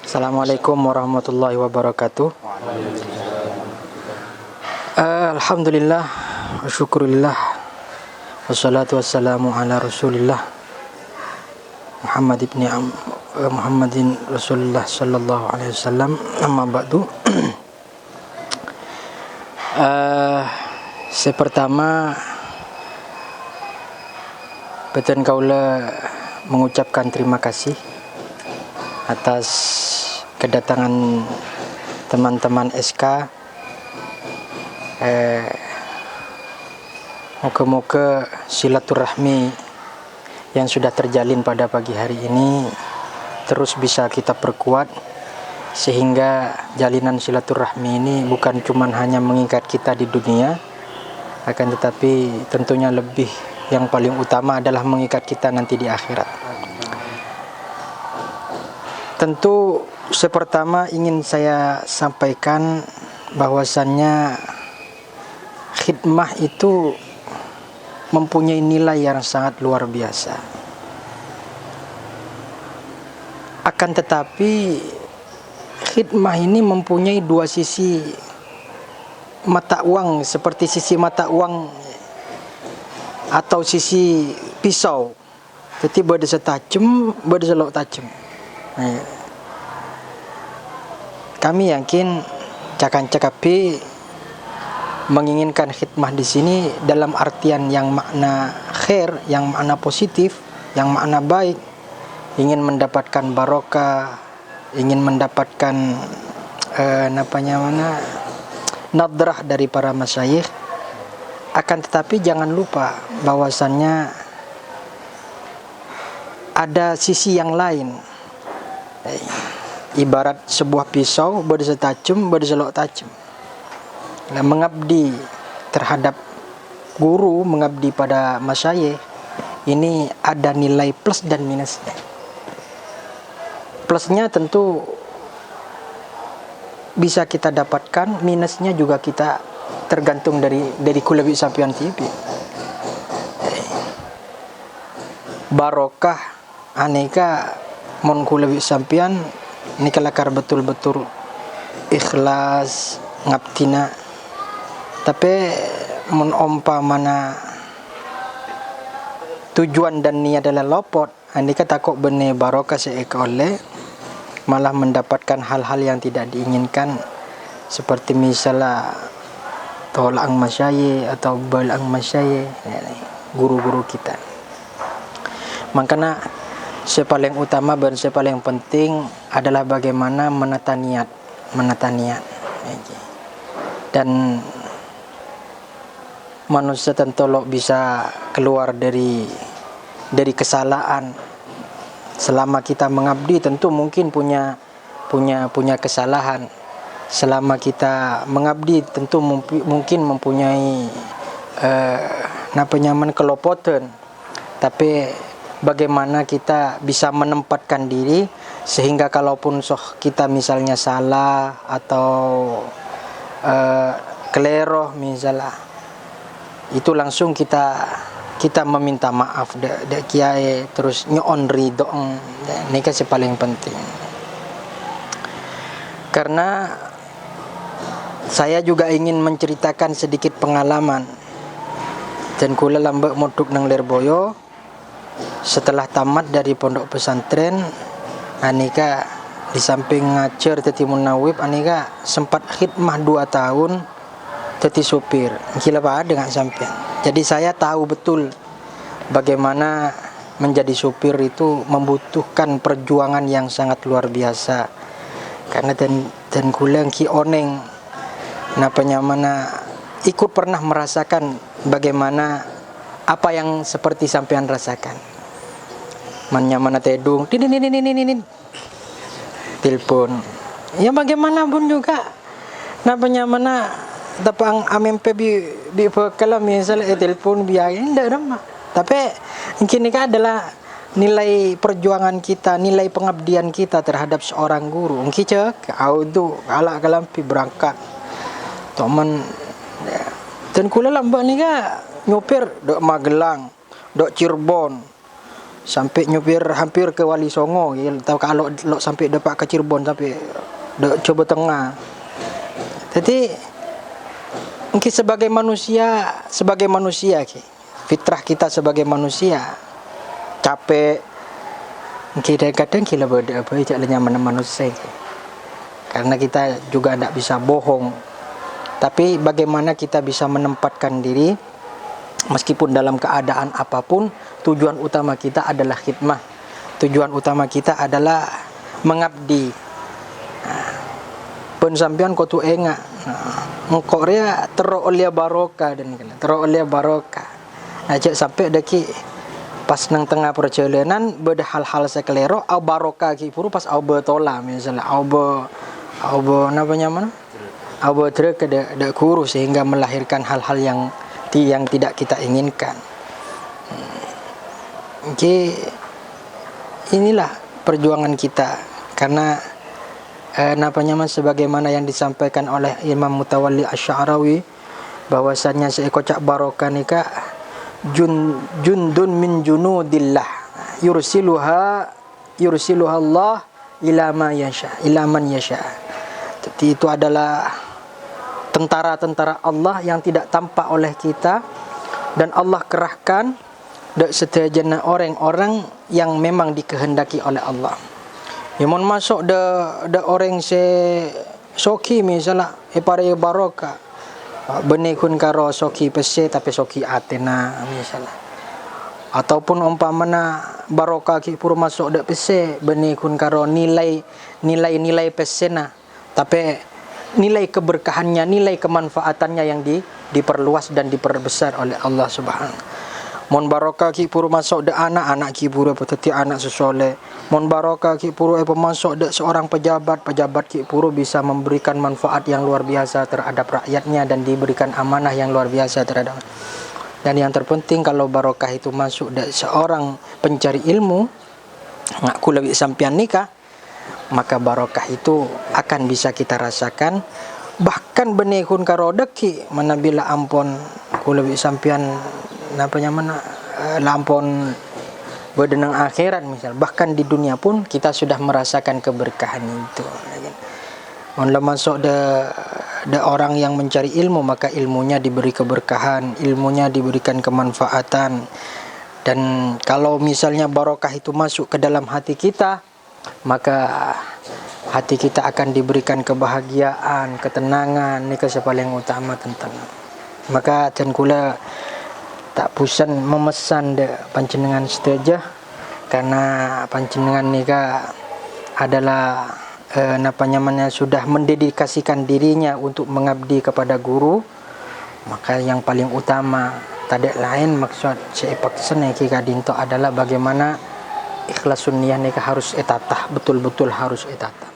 Assalamualaikum warahmatullahi wabarakatuh. Alhamdulillah wa syukurillah wassalatu wassalamu ala rasulillah Muhammadin Rasulullah sallallahu alaihi wasallam. Amma ba'du. Pertama beten kaula mengucapkan terima kasih atas kedatangan teman-teman SK. Moga-moga silaturahmi yang sudah terjalin pada pagi hari ini terus bisa kita perkuat, sehingga jalinan silaturahmi ini bukan cuma hanya mengikat kita di dunia, akan tetapi tentunya lebih yang paling utama adalah mengikat kita nanti di akhirat. Tentu pertama ingin saya sampaikan bahwasannya khidmah itu mempunyai nilai yang sangat luar biasa. Akan tetapi khidmah ini mempunyai dua sisi mata uang, seperti sisi mata uang atau sisi pisau. Jadi berdesa tajam, berdesa lok tajam. Kami yakin cakan cakapi menginginkan khidmah di sini dalam artian yang makna khair, yang makna positif, yang makna baik, ingin mendapatkan barokah, ingin mendapatkan nadrah dari para masyayikh. Akan tetapi jangan lupa bahwasannya ada sisi yang lain. Ibarat sebuah pisau berdesa tajam, berdesa lok tajam. Nah, mengabdi terhadap guru, mengabdi pada masyayikh, ini ada nilai plus dan minusnya. Plusnya tentu bisa kita dapatkan, minusnya juga kita tergantung dari kulebi sampian TV. Barokah aneka mon kulebi sampian ini kelakar betul-betul ikhlas ngabtina. Tapi mun mana tujuan dan niat adalah lopot, andika takut benih barokah seeka oleh malah mendapatkan hal-hal yang tidak diinginkan, seperti misalnya tolak masyayikh atau balang masyayikh, guru-guru kita. Makanya paling utama dan paling penting adalah bagaimana menata niat. Dan manusia tentu bisa keluar dari kesalahan. Selama kita mengabdi tentu mungkin punya kesalahan. Selama kita mengabdi tentu mungkin mempunyai kelopotan. Tapi bagaimana kita bisa menempatkan diri sehingga kalaupun kita misalnya salah atau keleroh misalnya, itu langsung kita meminta maaf dek kiai, terus nyon ridho. Ini kan paling penting. Karena saya juga ingin menceritakan sedikit pengalaman. Dan kula lambek moduk nang Lirboyo, setelah tamat dari pondok pesantren, anika di samping ngajar teti munawib, anika sempat khidmah 2 tahun teti supir. Gila Pak dengan sampean. Jadi saya tahu betul bagaimana menjadi supir itu membutuhkan perjuangan yang sangat luar biasa. Karena dan kulang ki oneng ikut pernah merasakan bagaimana apa yang seperti sampean rasakan. Mana tedung, telepon. Ya bagaimanapun juga, tapang amempe bi kalau misalnya telepon biaya enggak ada. Tapi ini adalah nilai perjuangan kita, nilai pengabdian kita terhadap seorang guru. Kita audu ala kalampi berangkat. Teman dan kula lambak ni nyopir dok Magelang, dok Cirebon, sampai nyupir hampir ke Wali Songo tahu kalau lo sampai depak ke Cirebon sampai coba tengah. Jadi mungkin sebagai manusia fitrah kita sebagai manusia capek mungkin kadang kita beda apa jalannya mana manusia karena kita juga tidak bisa bohong, tapi bagaimana kita bisa menempatkan diri meskipun dalam keadaan apapun. Tujuan utama kita adalah khidmah. Tujuan utama kita adalah mengabdi. Pun sampean kau tu enga. Engkau ria teruk oleh barokah dan teruk oleh barokah. Ajak sampai daki pas nang tengah perjalanan beda hal-hal sekelero au barokah ki puru pas au betola misalnya au namanya mana? Au trek ada kurus sehingga melahirkan hal-hal yang tidak kita inginkan. Oke, inilah perjuangan kita karena sebagaimana yang disampaikan oleh Imam Mutawalli Asy-Sya'rawi bahwasannya seekor cak barokah nikah jundun min junudillah yursiluha Allah ila man yasha. Jadi itu adalah tentara-tentara Allah yang tidak tampak oleh kita dan Allah kerahkan setajana orang-orang yang memang dikehendaki oleh Allah. Yang masuk de orang soki misalnya pare barokah benekun karo soki pese tapi soki atena misalnya. Ataupun umpamana barokah ki pur masuk de pese benekun karo nilai pesena tapi nilai keberkahannya, nilai kemanfaatannya yang diperluas dan diperbesar oleh Allah Subhanahu. Mon barokah ki puru masuk de anak ki puru peteti anak sesoleh. Mon barokah ki puru masuk de seorang pejabat ki puru bisa memberikan manfaat yang luar biasa terhadap rakyatnya dan diberikan amanah yang luar biasa terhadap. Dan yang terpenting kalau barokah itu masuk de seorang pencari ilmu ngaku lebih sampian nikah, maka barokah itu akan bisa kita rasakan. Bahkan benekun karo deki manabila ampon ku lebih sampian lampon berdenang akhirat misal, bahkan di dunia pun kita sudah merasakan keberkahan itu. Kalau masuk de orang yang mencari ilmu, maka ilmunya diberi keberkahan, ilmunya diberikan kemanfaatan. Dan kalau misalnya barokah itu masuk ke dalam hati kita, maka hati kita akan diberikan kebahagiaan, ketenangan, ini paling utama tentang. Maka dan kula tak pusan memesan de panjenengan setuju karena panjenengan nikah adalah sudah mendedikasikan dirinya untuk mengabdi kepada guru. Maka yang paling utama tidak lain maksud seipaksen kita dinto adalah bagaimana ikhlas sunniyah nikah harus etatah, betul-betul harus etatah.